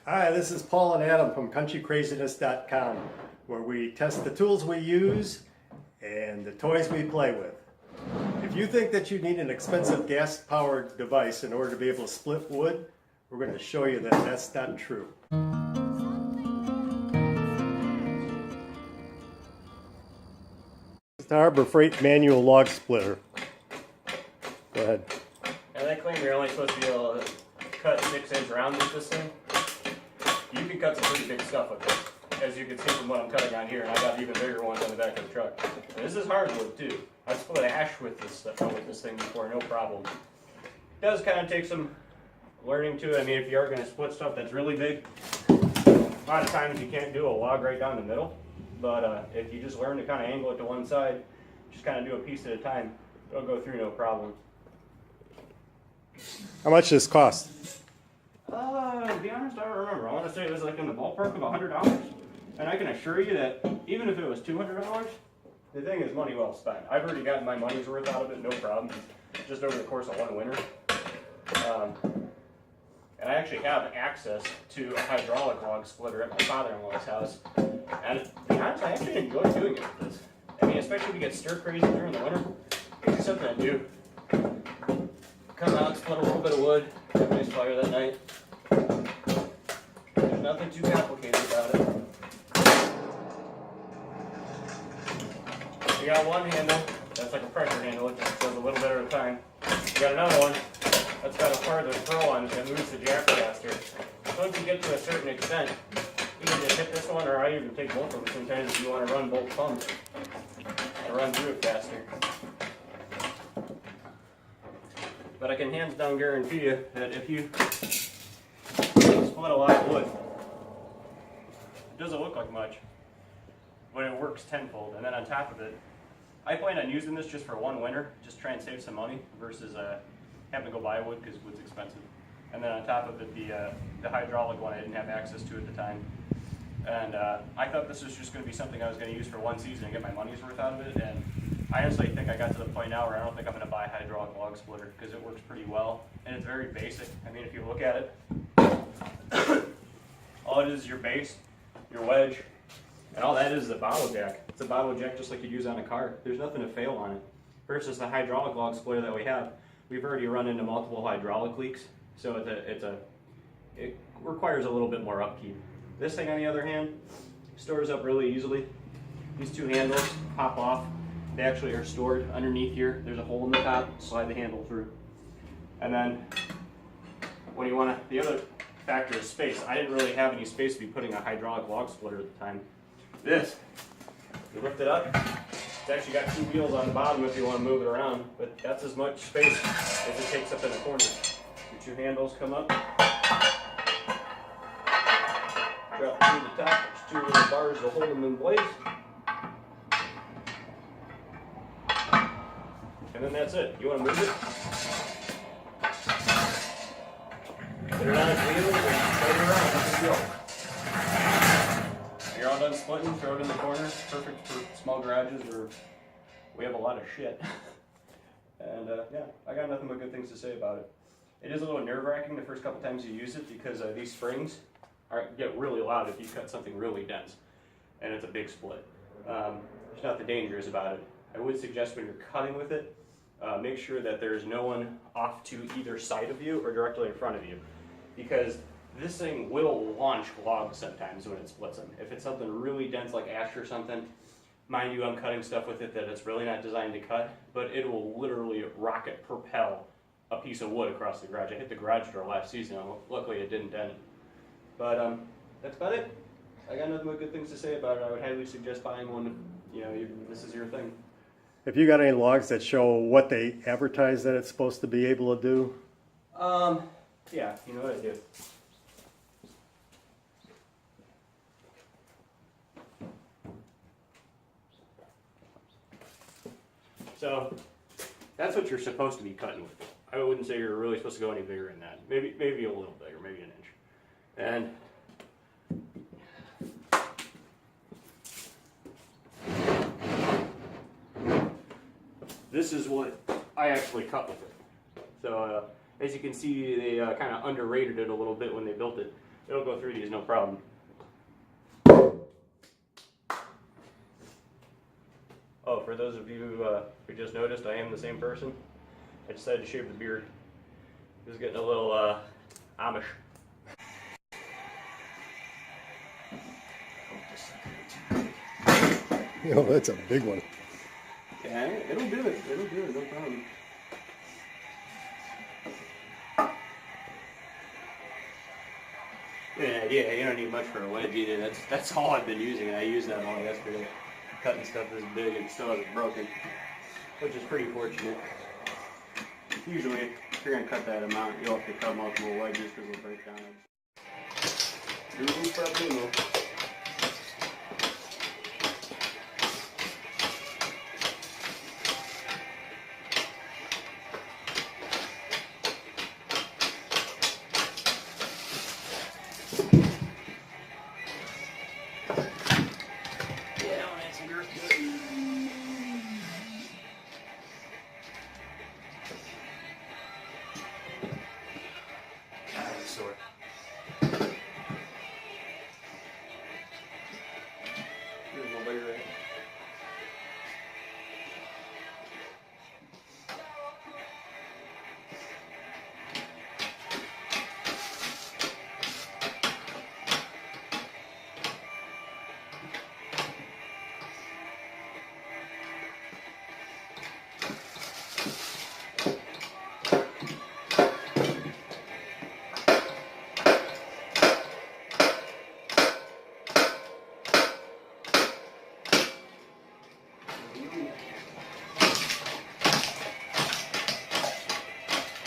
Hi, this is Paul and Adam from CountryCraziness.com, where we test the tools we use and the toys we play with. If you think that you need an expensive gas-powered device in order to be able to split wood, we're going to show you that that's not true. It's the Harbor Freight manual log splitter. Go ahead. And they claim you're only supposed to be able to cut 6-inch rounds with this thing. You can cut some pretty big stuff with it, as you can see from what I'm cutting on here, and I got even bigger ones on the back of the truck. And this is hardwood too. I've split ash with this thing before, no problem. It does kind of take some learning to it. I mean, if you are going to split stuff that's really big, a lot of times you can't do a log right down the middle. But if you just learn to kind of angle it to one side, just kind of do a piece at a time, it'll go through no problem. How much does this cost? To be honest, I don't remember. I want to say it was like in the ballpark of $100. And I can assure you that even if it was $200, the thing is money well spent. I've already gotten my money's worth out of it, no problem, just over the course of one winter. And I actually have access to a hydraulic log splitter at my father-in-law's house. And to be honest, I actually enjoy doing it with this. I mean, especially if you get stir crazy during the winter, it's just something to do. Come out, split a little bit of wood, have a nice fire that night. There's nothing too complicated about it. You got one handle, that's like a pressure handle, it just goes a little bit at a time. You got another one, that's got a farther throw on it that moves the jack faster. Once you get to a certain extent, you can just hit this one, or I even take both of them sometimes if you want to run both thumbs to run through it faster. But I can hands down guarantee you that if you split a lot of wood, it doesn't look like much, but it works tenfold. And then on top of it, I plan on using this just for one winter, just try and save some money versus having to go buy wood because wood's expensive. And then on top of it, the hydraulic one I didn't have access to at the time. And I thought this was just going to be something I was going to use for one season and get my money's worth out of it. And I honestly think I got to the point now where I don't think I'm going to buy a hydraulic log splitter because it works pretty well and it's very basic. I mean, if you look at it, all it is your base, your wedge, and all that is a bottle jack. It's a bottle jack just like you'd use on a car. There's nothing to fail on it. Versus the hydraulic log splitter that we have, we've already run into multiple hydraulic leaks, so it requires a little bit more upkeep. This thing, on the other hand, stores up really easily. These two handles pop off. They actually are stored underneath here. There's a hole in the top, slide the handle through. And then when you want to, the other factor is space. I didn't really have any space to be putting a hydraulic log splitter at the time. This, you lift it up, it's actually got two wheels on the bottom if you want to move it around, but that's as much space as it takes up in the corner. Your two handles come up, drop through the top, there's two little bars to hold them in place. And then that's it. You want to move it? Put it on its wheels and play it around. That's the deal. You're all done splitting, throw it in the corner. Perfect for small garages where we have a lot of shit. And yeah, I got nothing but good things to say about it. It is a little nerve-wracking the first couple times you use it because these springs get really loud if you cut something really dense and it's a big split. There's nothing dangerous about it. I would suggest when you're cutting with it, make sure that there's no one off to either side of you or directly in front of you, because this thing will launch logs sometimes when it splits them. If it's something really dense like ash or something, mind you, I'm cutting stuff with it that it's really not designed to cut, but it will literally rocket propel a piece of wood across the garage. I hit the garage door last season, and luckily it didn't dent it. But that's about it. I got nothing but good things to say about it. I would highly suggest buying one if this is your thing. Have you got any logs that show what they advertise that it's supposed to be able to do? Yeah, you know what I do. So that's what you're supposed to be cutting with. I wouldn't say you're really supposed to go any bigger than that. Maybe a little bigger, maybe an inch. And this is what I actually cut with it. So as you can see, they kind of underrated it a little bit when they built it. It'll go through these no problem. Oh, for those of you who just noticed, I am the same person. I decided to shave the beard. It was getting a little Amish. Oh, that's a big one. Yeah, it'll do it. It'll do it, no problem. Yeah, you don't need much for a wedge either. That's all I've been using. I used that all yesterday. Cutting stuff this big and still hasn't broken, which is pretty fortunate. Usually, if you're gonna cut that amount, you'll have to cut multiple wedges because they'll break down. Uno for uno.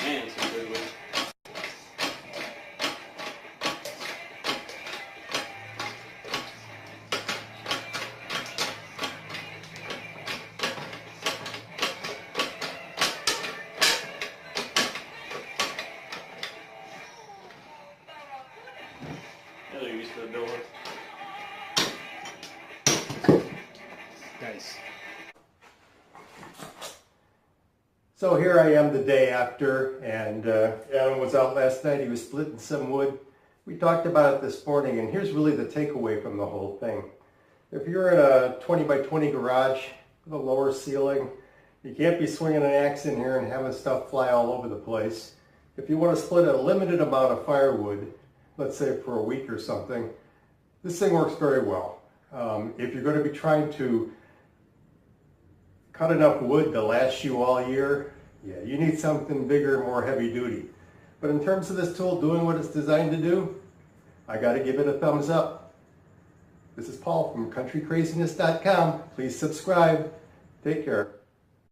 Man, some good wood. Another use for the bill hook. Nice. So here I am the day after, and Adam was out last night. He was splitting some wood. We talked about it this morning, and here's really the takeaway from the whole thing. If you're in a 20 by 20 garage with a lower ceiling, you can't be swinging an axe in here and having stuff fly all over the place. If you want to split a limited amount of firewood, let's say for a week or something, this thing works very well. If you're going to be trying to cut enough wood to last you all year, yeah, you need something bigger, more heavy duty. But in terms of this tool doing what it's designed to do, I got to give it a thumbs up. This is Paul from CountryCraziness.com. Please subscribe. Take care.